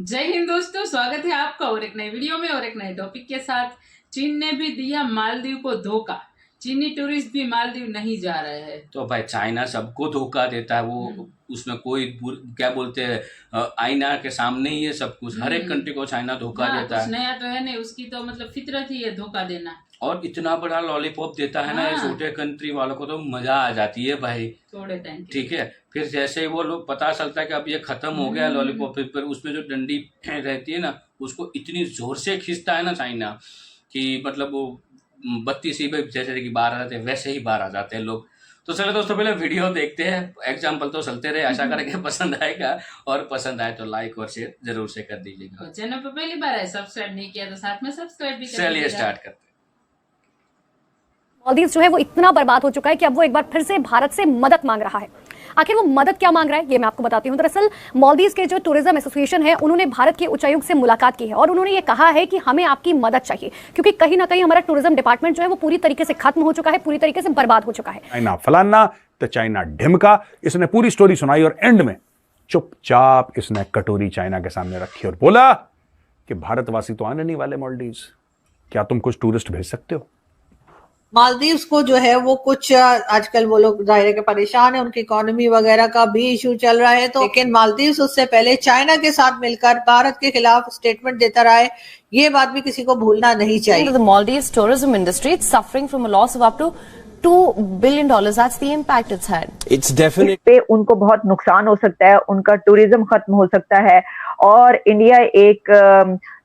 जय हिंद दोस्तों, स्वागत है आपका और एक नई वीडियो में और एक नए टॉपिक के साथ। चीन ने भी दिया मालदीव को धोखा। चीनी टूरिस्ट भी मालदीव नहीं जा रहे हैं। तो भाई चाइना सबको धोखा देता है। वो उसमें कोई क्या बोलते हैं, आईना के सामने ही है सब कुछ। हर एक कंट्री को चाइना धोखा देता है। नया तो है नहीं, उसकी तो मतलब फितरत ही है धोखा देना। और इतना बड़ा लॉलीपॉप देता है ना, ये छोटे कंट्री वालों को तो मजा आ जाती है भाई थोड़े टाइम। ठीक है, फिर जैसे ही वो लोग पता चलता है कि अब ये खत्म हो गया लॉलीपॉप, फिर उसमें जो डंडी रहती है ना, उसको इतनी जोर से खींचता है ना चाइना कि मतलब वो 32 ही जैसे कि बाहर आ जाते हैं वैसे ही बाहर आ जाते हैं लोग। तो चलो दोस्तों, पहले वीडियो देखते हैं। एग्जाम्पल तो चलते रहे, आशा करें पसंद आएगा, और पसंद आए तो लाइक और शेयर जरूर से कर दीजिएगा। चैनल पर पहली बार है, सब्सक्राइब नहीं किया तो साथ में सब्सक्राइब भी कर दीजिएगा। चलिए स्टार्ट करते हैं। मालदीव जो है वो इतना बर्बाद हो चुका है कि अब वो एक बार फिर से भारत से मदद मांग रहा है। आखिर वो मदद क्या मांग रहा है ये मैं आपको बताती हूँ। दरअसल मालदीव के जो टूरिज्म एसोसिएशन है उन्होंने भारत के उच्चायुक्त से मुलाकात की है और उन्होंने ये कहा है कि हमें आपकी मदद चाहिए, क्योंकि कहीं ना कहीं हमारा टूरिज्म डिपार्टमेंट जो है वो पूरी तरीके से खत्म हो चुका है, पूरी तरीके से बर्बाद हो चुका है। चाइना फलाना तो चाइना ढिमका, इसने पूरी स्टोरी सुनाई और एंड में चुपचाप इसने कटोरी चाइना के सामने रखी और बोला कि भारतवासी तो आने नहीं वाले मालदीव्स, क्या तुम कुछ टूरिस्ट भेज सकते हो? मालदीव्स को जो है वो कुछ आजकल वो लोग जाहिर के परेशान है, उनकी इकोनॉमी वगैरह का भी इशू चल रहा है। तो लेकिन मालदीव्स उससे पहले चाइना के साथ मिलकर भारत के खिलाफ स्टेटमेंट देता रहा है, ये बात भी किसी को भूलना नहीं चाहिए। The Maldives tourism industry is suffering from a loss of up to $2 billion. That's the impact it's had. It's definitely पे उनको बहुत नुकसान हो सकता है, उनका टूरिज्म खत्म हो सकता है। और इंडिया एक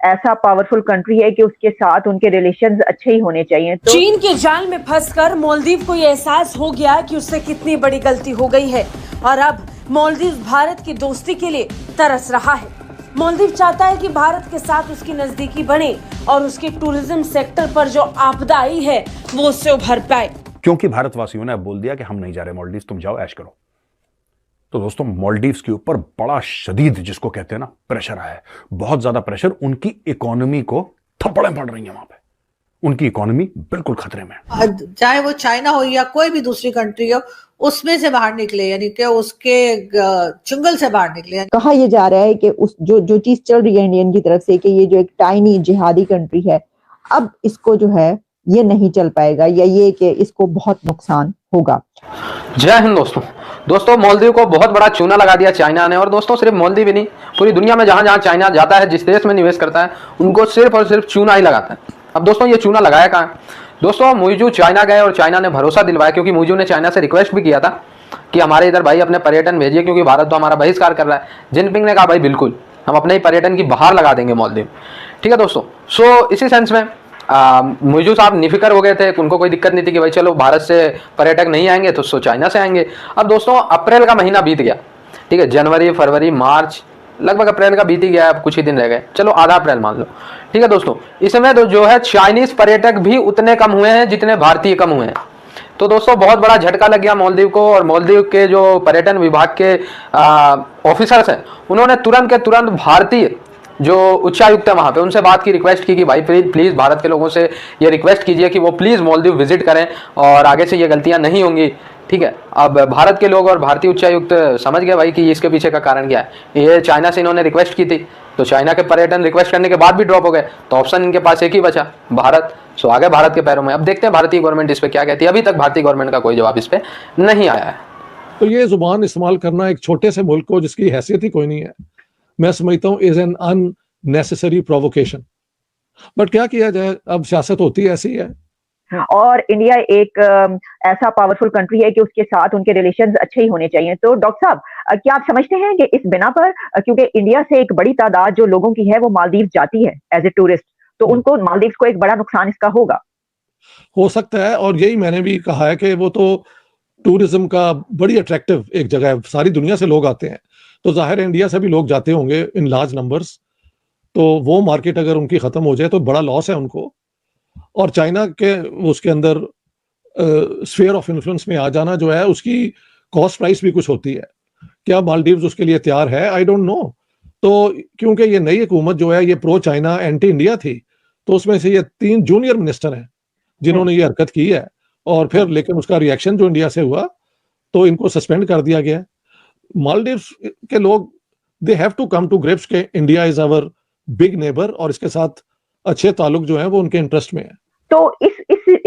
ऐसा पावरफुल कंट्री है कि उसके साथ उनके रिलेशंस अच्छे ही होने चाहिए। तो चीन के जाल में फंसकर मालदीव को ये एहसास हो गया कि उससे कितनी बड़ी गलती हो गई है और अब मालदीव भारत की दोस्ती के लिए तरस रहा है। मालदीव चाहता है कि भारत के साथ उसकी नजदीकी बने और उसके टूरिज्म सेक्टर पर जो आपदा आई है वो उससे उभर पाए। क्योंकि भारतवासियों ने अब बोल दिया कि हम नहीं जा रहे मालदीव्स, तुम जाओ ऐश करो। तो दोस्तों मालदीव्स के ऊपर बड़ा शदीद, जिसको कहते हैं ना, प्रेशर आया है, बहुत ज्यादा प्रेशर। उनकी इकोनॉमी को थप्पड़ें पड़ रही हैं वहां पे, उनकी इकोनॉमी बिल्कुल खतरे में है। चाहे वो चाइना हो या कोई भी दूसरी कंट्री हो, उसमें से बाहर निकले, यानी कि उसके चुंगल से बाहर निकले। कहा यह जा रहा है कि उस जो चीज चल रही है इंडियन की तरफ से कि ये जो एक टाइनी जिहादी कंट्री है, अब इसको जो है ये नहीं चल पाएगा, या ये कि इसको बहुत नुकसान होगा। जय हिंद दोस्तों, मालदीव को बहुत बड़ा चूना लगा दिया चाइना ने। और दोस्तों सिर्फ मालदीव ही नहीं, पूरी दुनिया में जहां जहां चाइना जाता है, जिस देश में निवेश करता है, उनको सिर्फ और सिर्फ चूना ही लगाता है। अब दोस्तों ये चूना लगाया कहाँ है? दोस्तों मुइजू चाइना गए और चाइना ने भरोसा दिलवाया, क्योंकि मुइजू ने चाइना से रिक्वेस्ट भी किया था कि हमारे इधर भाई अपने पर्यटन भेजिए, क्योंकि भारत तो हमारा बहिष्कार कर रहा है। जिनपिंग ने कहा भाई बिल्कुल, हम अपने ही पर्यटन की बहार लगा देंगे मालदीव। ठीक है दोस्तों, सो इसी सेंस में मुइजू साहब निफिकर हो गए थे, उनको कोई दिक्कत नहीं थी कि भाई चलो भारत से पर्यटक नहीं आएंगे तो सो चाइना से आएंगे। अब दोस्तों अप्रैल का महीना बीत गया, ठीक है, जनवरी फरवरी मार्च, लगभग अप्रैल का बीत ही गया, अब कुछ ही दिन रह गए, चलो आधा अप्रैल मान लो। ठीक है दोस्तों, इसमें तो जो है चाइनीज पर्यटक भी उतने कम हुए हैं जितने भारतीय कम हुए हैं। तो दोस्तों बहुत बड़ा झटका लग गया मालदीव को, और मालदीव के जो पर्यटन विभाग के ऑफिसर्स हैं, उन्होंने तुरंत के तुरंत भारतीय जो उच्चायुक्त है वहां पे उनसे बात की, रिक्वेस्ट की कि भाई प्लीज भारत के लोगों से ये रिक्वेस्ट कीजिए कि वो प्लीज मालदीव विजिट करें और आगे से ये गलतियां नहीं होंगी। ठीक है, अब भारत के लोग और भारतीय उच्चायुक्त समझ गए भाई कि इसके पीछे का कारण क्या है। ये चाइना से इन्होंने रिक्वेस्ट की थी, तो चाइना के पर्यटन रिक्वेस्ट करने के बाद भी ड्रॉप हो गए, तो ऑप्शन इनके पास एक ही बचा, भारत। सो आगे भारत के पैरों में। अब देखते हैं भारतीय गवर्नमेंट इस पे क्या कहती है। अभी तक भारतीय गवर्नमेंट का कोई जवाब इस पे नहीं आया है। तो ये जुबान इस्तेमाल करना एक छोटे से मुल्क को, जिसकी हैसियत ही कोई नहीं है, मैं समझता हूँ is an unnecessary provocation. But क्या किया जाए, अब सियासत होती ऐसी है। और इंडिया एक ऐसा पावरफुल कंट्री है कि उसके साथ उनके रिलेशंस अच्छे ही होने चाहिए। तो डॉक्टर साहब, क्या आप समझते हैं कि इस बिना पर, क्योंकि इंडिया से एक बड़ी तादाद जो लोगों की है वो मालदीव जाती है एज ए टूरिस्ट, तो उनको मालदीव को एक बड़ा नुकसान इसका होगा? हो सकता है, और यही मैंने भी कहा है कि वो तो टूरिज्म का बड़ी अट्रैक्टिव एक जगह है, सारी दुनिया से लोग आते हैं, तो जाहिर है इंडिया से भी लोग जाते होंगे इन लार्ज नंबर्स। तो वो मार्केट अगर उनकी खत्म हो जाए तो बड़ा लॉस है उनको। और चाइना के उसके अंदर स्फीयर ऑफ इन्फ्लुएंस में आ जाना जो है, उसकी कॉस्ट प्राइस भी कुछ होती है। क्या मालदीव्स उसके लिए तैयार है? I don't know. तो क्योंकि ये नई हुकूमत जो है ये प्रो चाइना एंटी इंडिया थी, तो उसमें से ये 3 जूनियर मिनिस्टर हैं जिन्होंने ये हरकत की है, और फिर लेकिन उसका रिएक्शन जो इंडिया से हुआ तो इनको सस्पेंड कर दिया गया। मालदीव्स के लोग they have to come to grips के India is our big neighbour और इसके साथ अच्छे ताल्लुक जो है वो उनके इंटरेस्ट में है। तो इस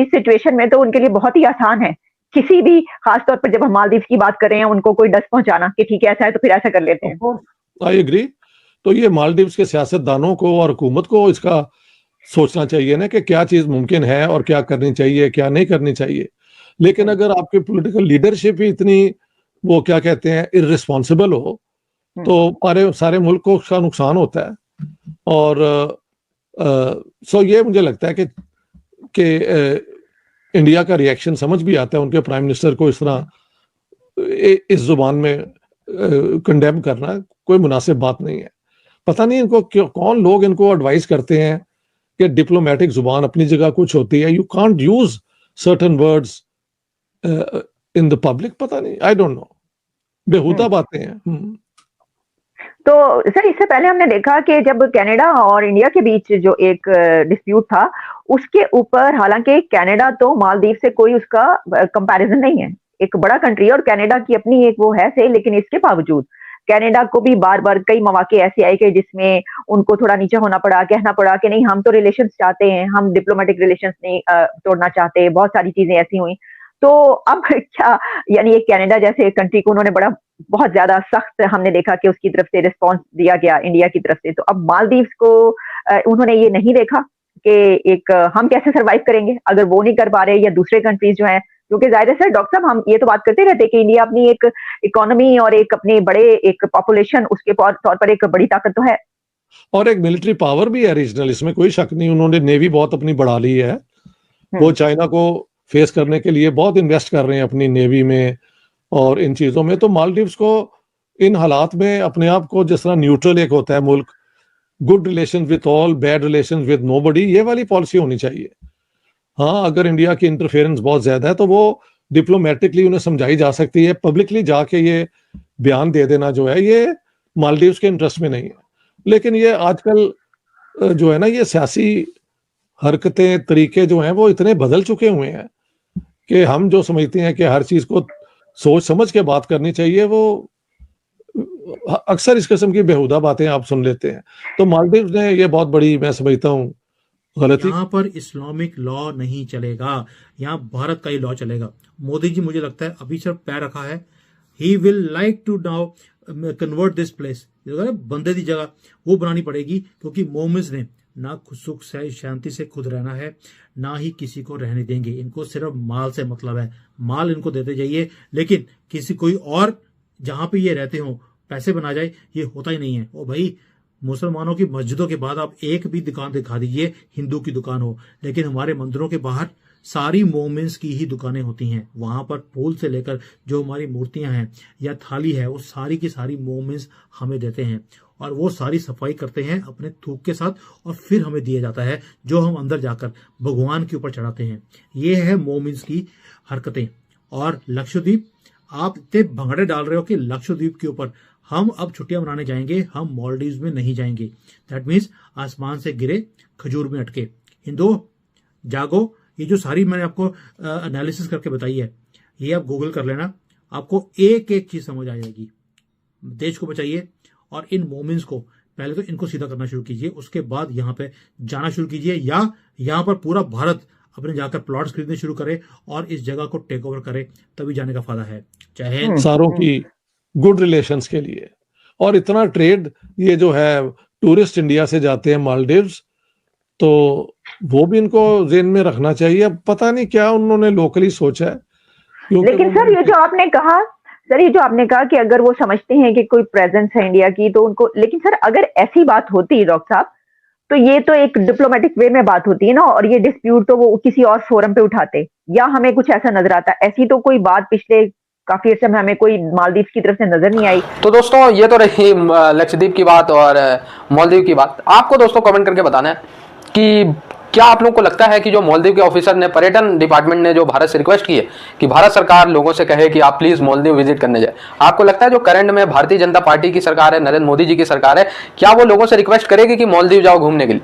सिचुएशन में तो उनके लिए बहुत ही आसान है, किसी भी खासतौर पर जब हम मालदीव की बात कर रहे हैं उनको कोई डस पहुंचाना कि ठीक है ऐसा है तो फिर ऐसा कर लेते हैं। I agree. तो ये मालदीव के सियासतदानों को और हुकूमत को इसका सोचना चाहिए ना कि क्या चीज मुमकिन है और क्या करनी चाहिए क्या नहीं करनी चाहिए। लेकिन अगर आपकी पॉलिटिकल लीडरशिप ही इतनी वो क्या कहते हैं इररिस्पॉन्सिबल हो तो सारे मुल्क को उसका नुकसान होता है। और सो ये मुझे लगता है कि इंडिया का रिएक्शन समझ भी आता है, उनके प्राइम मिनिस्टर को इस तरह इस जुबान में कंडेम करना कोई मुनासिब बात नहीं है। पता नहीं इनको कौन लोग इनको एडवाइस करते हैं कि डिप्लोमेटिक जुबान अपनी जगह कुछ होती है, you can't use certain words in the public. पता नहीं, आई डोंट नो, बेहुदा बातें हैं। तो सर इससे पहले हमने देखा कि जब कनाडा और इंडिया के बीच जो एक डिस्प्यूट था उसके ऊपर, हालांकि कनाडा तो मालदीव से कोई उसका कंपैरिजन नहीं है, एक बड़ा कंट्री है और कनाडा की अपनी एक वो है से, लेकिन इसके बावजूद कनाडा को भी बार बार कई मौके ऐसे आए कि जिसमें उनको थोड़ा नीचा होना पड़ा, कहना पड़ा कि नहीं हम तो रिलेशंस चाहते हैं, हम डिप्लोमेटिक रिलेशंस नहीं तोड़ना चाहते, बहुत सारी चीजें ऐसी हुई। तो अब क्या, यानी एक कनाडा जैसे कंट्री को उन्होंने बहुत ज्यादा सख्त हमने देखा कि उसकी तरफ से रिस्पांस दिया गया इंडिया की तरफ से। तो अब मालदीव्स को उन्होंने ये नहीं देखा कि एक हम कैसे सरवाइव करेंगे अगर वो नहीं कर पा रहे या दूसरे कंट्रीज जो हैं, क्योंकि जाहिर है सर डॉक्टर साहब हम ये तो बात करते रहते हैं कि इंडिया अपनी एक इकोनॉमी और एक अपने बड़े एक पॉपुलेशन उसके तौर पर एक बड़ी ताकत तो है और एक मिलिट्री पावर भी है रीजनल, इसमें कोई शक नहीं। उन्होंने नेवी बहुत अपनी बढ़ा ली है, वो चाइना को फेस करने के लिए बहुत इन्वेस्ट कर रहे हैं अपनी नेवी में और इन चीजों में। तो मालदीव्स को इन हालात में अपने आप को जिस तरह न्यूट्रल एक होता है मुल्क, good relation with all, bad relation with nobody, ये वाली पॉलिसी होनी चाहिए। हाँ, अगर इंडिया की इंटरफेरेंस बहुत ज्यादा है तो वो डिप्लोमेटिकली उन्हें समझाई जा सकती है, पब्लिकली जाके ये बयान दे देना जो है ये मालदीव्स के इंटरेस्ट में नहीं है। लेकिन ये आजकल जो है ना ये सियासी हरकतें तरीके जो हैं वो इतने बदल चुके हुए हैं कि हम जो समझते हैं कि हर चीज को सोच समझ के बात करनी चाहिए, वो अक्सर इस किस्म की बेहुदा बातें आप सुन लेते हैं। तो मालदीव ने ये बहुत बड़ी, मैं समझता हूँ, गलती। यहाँ पर इस्लामिक लॉ नहीं चलेगा, यहाँ भारत का ही लॉ चलेगा। मोदी जी मुझे लगता है अभी सिर्फ पैर रखा है, he will like to now convert this place, बंदे की जगह वो बनानी पड़ेगी, क्योंकि मोमिस ने ना सुख से शांति से खुद रहना है, ना ही किसी को रहने देंगे। इनको सिर्फ माल से मतलब है, माल इनको देते जाइए, लेकिन किसी कोई और जहां पे ये रहते हो पैसे बना जाए, ये होता ही नहीं है। ओ भाई, मुसलमानों की मस्जिदों के बाद आप एक भी दुकान दिखा दीजिए हिंदू की दुकान हो, लेकिन हमारे मंदिरों के बाहर सारी मोमिन्स की ही दुकानें होती हैं। वहां पर फूल से लेकर जो हमारी मूर्तियां हैं या थाली है, वो सारी की सारी मोमिन्स हमें देते हैं और वो सारी सफाई करते हैं अपने थूक के साथ, और फिर हमें दिया जाता है जो हम अंदर जाकर भगवान के ऊपर चढ़ाते हैं। ये है मोमिन्स की हरकतें। और लक्षद्वीप, आप इतने भंगड़े डाल रहे हो कि लक्षद्वीप के ऊपर हम अब छुट्टियां मनाने जाएंगे, हम मालदीव्स में नहीं जाएंगे। दैट मीन्स आसमान से गिरे खजूर में अटके। हिंदो जागो, ये जो सारी मैंने आपको एनालिसिस करके बताई है, ये आप गूगल कर लेना, आपको एक एक चीज समझ आ जाएगी। देश को बचाइए और इन मोमिन्स को पहले तो इनको सीधा करना शुरू कीजिए, उसके बाद यहाँ पे जाना शुरू कीजिए, या यहाँ पर पूरा भारत अपने जाकर प्लॉट्स खरीदने शुरू करे और इस जगह को टेक ओवर करे, तभी जाने का फायदा है। चाहे सारों की गुड रिलेशंस के लिए। और इतना ट्रेड ये जो है टूरिस्ट इंडिया से जाते हैं मालदीव्स, तो वो भी इनको ज़हन में रखना चाहिए। अब पता नहीं क्या उन्होंने लोकली सोचा है। लेकिन सर ये जो आपने कहा कि अगर वो समझते हैं कि कोई प्रेजेंस है इंडिया की तो उनको, लेकिन सर अगर ऐसी बात होती डॉक्टर साहब तो ये तो एक डिप्लोमेटिक वे में बात होती है ना, और ये डिस्प्यूट तो वो किसी और फोरम पे उठाते, या हमें कुछ ऐसा नजर आता है? ऐसी तो कोई बात पिछले काफी अर्से में हमें कोई मालदीव की तरफ से नजर नहीं आई। तो दोस्तों ये तो रही लक्षद्वीप की बात और मालदीव की बात। आपको दोस्तों कमेंट करके बताना है कि क्या आप लोगों को लगता है कि जो मालदीव के ऑफिसर ने, पर्यटन डिपार्टमेंट ने जो भारत से रिक्वेस्ट की है कि भारत सरकार लोगों से कहे कि आप प्लीज मालदीव विजिट करने जाए, आपको लगता है जो करंट में भारतीय जनता पार्टी की सरकार है, नरेंद्र मोदी जी की सरकार है, क्या वो लोगों से रिक्वेस्ट करेगी कि मालदीव जाओ घूमने के लिए?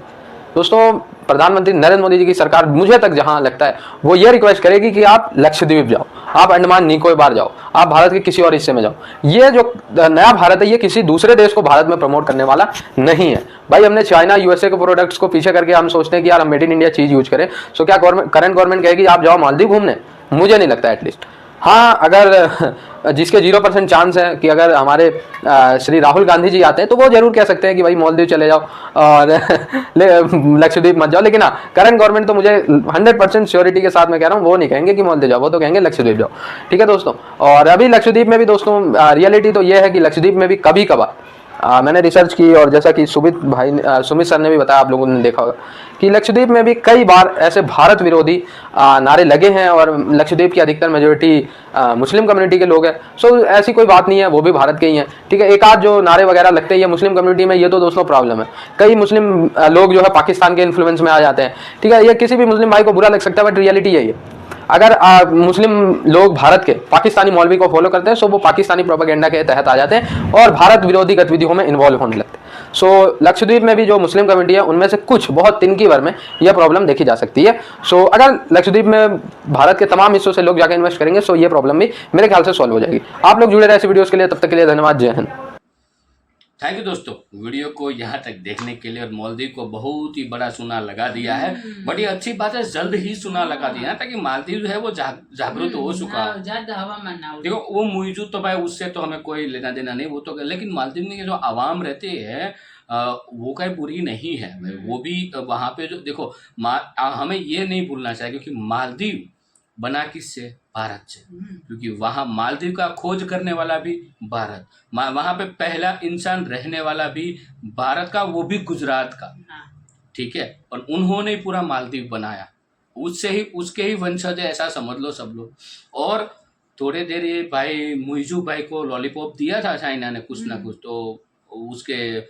दोस्तों प्रधानमंत्री नरेंद्र मोदी जी की सरकार, मुझे तक जहां लगता है, वो ये रिक्वेस्ट करेगी कि आप लक्षद्वीप जाओ। आप अंडमान निकोबार जाओ, आप भारत के किसी और हिस्से में जाओ। ये जो नया भारत है ये किसी दूसरे देश को भारत में प्रमोट करने वाला नहीं है भाई। हमने चाइना यूएसए के प्रोडक्ट्स को पीछे करके हम सोचते हैं कि यार हम मेड इन इंडिया चीज यूज करें। सो क्या करंट गवर्नमेंट कहेगी आप जाओ मालदीव घूमने? मुझे नहीं लगता एटलीस्ट। हाँ, अगर जिसके 0% चांस है कि अगर हमारे श्री राहुल गांधी जी आते हैं तो वो जरूर कह सकते हैं कि भाई मालदीव चले जाओ और लक्षद्वीप मत जाओ। लेकिन हाँ, करंट गवर्नमेंट तो मुझे 100% श्योरिटी के साथ मैं कह रहा हूँ वो नहीं कहेंगे कि मालदीव जाओ, वो तो कहेंगे लक्षद्वीप जाओ। ठीक है दोस्तों। और अभी लक्षद्वीप में भी दोस्तों रियलिटी तो ये है कि लक्षद्वीप में भी कभी कभार मैंने रिसर्च की और जैसा कि सुमित सर ने भी बताया, आप लोगों ने देखा होगा कि लक्षद्वीप में भी कई बार ऐसे भारत विरोधी नारे लगे हैं और लक्षद्वीप की अधिकतर मेजोरिटी मुस्लिम कम्युनिटी के लोग हैं। सो ऐसी कोई बात नहीं है, वो भी भारत के ही हैं। ठीक है, एक आध जो नारे वगैरह लगते हैं ये मुस्लिम कम्युनिटी में, ये तो दोस्तों प्रॉब्लम है। कई मुस्लिम लोग जो है पाकिस्तान के इन्फ्लुएंस में आ जाते हैं। ठीक है, ये किसी भी मुस्लिम भाई को बुरा लग सकता है बट रियलिटी यही है। अगर मुस्लिम लोग भारत के पाकिस्तानी मौलवी को फॉलो करते हैं सो वो पाकिस्तानी प्रोपेगेंडा के तहत आ जाते हैं और भारत विरोधी गतिविधियों में इन्वॉल्व होने लगते हैं। सो लक्षद्वीप में भी जो मुस्लिम कम्युनिटी है उनमें से कुछ बहुत तिनकी भर में यह प्रॉब्लम देखी जा सकती है। सो अगर लक्षद्वीप में भारत के तमाम हिस्सों से लोग जाकर इन्वेस्ट करेंगे सो ये प्रॉब्लम भी मेरे ख्याल से सॉल्व हो जाएगी। आप लोग जुड़े रहे ऐसे वीडियोस के लिए, तब तक के लिए धन्यवाद। जय हिंद। थैंक यू दोस्तों वीडियो को यहाँ तक देखने के लिए। और मालदीव को बहुत ही बड़ा सुना लगा दिया है, बट ये अच्छी बात है जल्द ही सुना लगा दिया ताकि मालदीव जो है वो जागरूक हो चुका। देखो वो मुइजू तो भाई उससे तो हमें कोई लेना देना नहीं, वो तो, लेकिन मालदीव में जो आवाम रहते हैं वो कहीं बुरी नहीं है। वो भी वहाँ पे जो देखो हमें ये नहीं भूलना चाहिए क्योंकि मालदीव बना किससे? भारत से। क्योंकि वहाँ मालदीव का खोज करने वाला भी भारत, वहाँ पे पहला इंसान रहने वाला भी भारत का, वो भी गुजरात का। ठीक है, और उन्होंने पूरा मालदीव बनाया, उससे ही उसके ही वंशज है ऐसा समझ लो सब लोग। और थोड़े देर ये भाई मुइजू भाई को लॉलीपॉप दिया था चाइना ने कुछ ना कुछ, तो उसके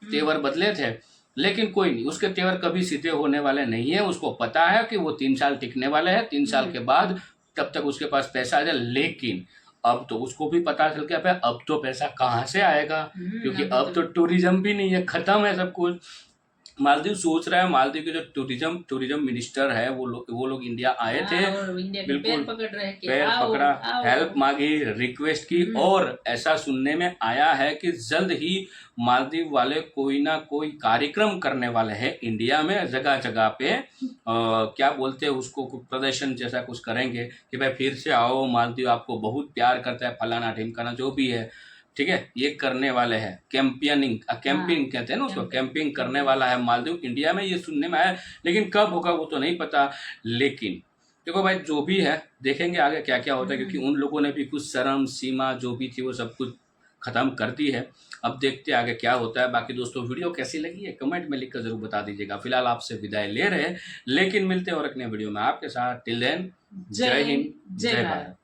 तेवर बदले थे, लेकिन कोई नहीं, उसके तेवर कभी सीधे होने वाले नहीं है। उसको पता है कि वो 3 साल टिकने वाले हैं, 3 साल के बाद तब तक उसके पास पैसा आ जाए। लेकिन अब तो उसको भी पता चल गया भाई अब तो पैसा कहाँ से आएगा, क्योंकि अब तो टूरिज्म भी नहीं है, खत्म है सब कुछ। मालदीव सोच रहा है, मालदीव के जो टूरिज्म मिनिस्टर है वो लोग इंडिया आए थे, बिल्कुल पैर पकड़ा, हेल्प मांगी, रिक्वेस्ट की, और ऐसा सुनने में आया है कि जल्द ही मालदीव वाले कोई ना कोई कार्यक्रम करने वाले हैं इंडिया में, जगह जगह पे क्या बोलते हैं उसको, प्रदर्शन जैसा कुछ करेंगे कि भाई फिर से आओ, मालदीव आपको बहुत प्यार करता है, फलाना ढिमकाना जो भी है। ठीक है, ये करने वाले हैं कैंपिंग कहते हैं ना उसको, कैंपिंग करने वाला है मालदीव इंडिया में, ये सुनने में आया। लेकिन कब होगा वो तो नहीं पता। लेकिन देखो भाई जो भी है देखेंगे आगे क्या क्या होता है, क्योंकि उन लोगों ने भी कुछ शर्म सीमा जो भी थी वो सब कुछ खत्म कर दी है। अब देखते हैं आगे क्या होता है। बाकी दोस्तों वीडियो कैसी लगी है कमेंट में लिखकर जरूर बता दीजिएगा। फिलहाल आपसे विदाई ले रहे हैं, लेकिन मिलते हैं और एक नए वीडियो में आपके साथ। टिल देन जय हिंद, जय भारत।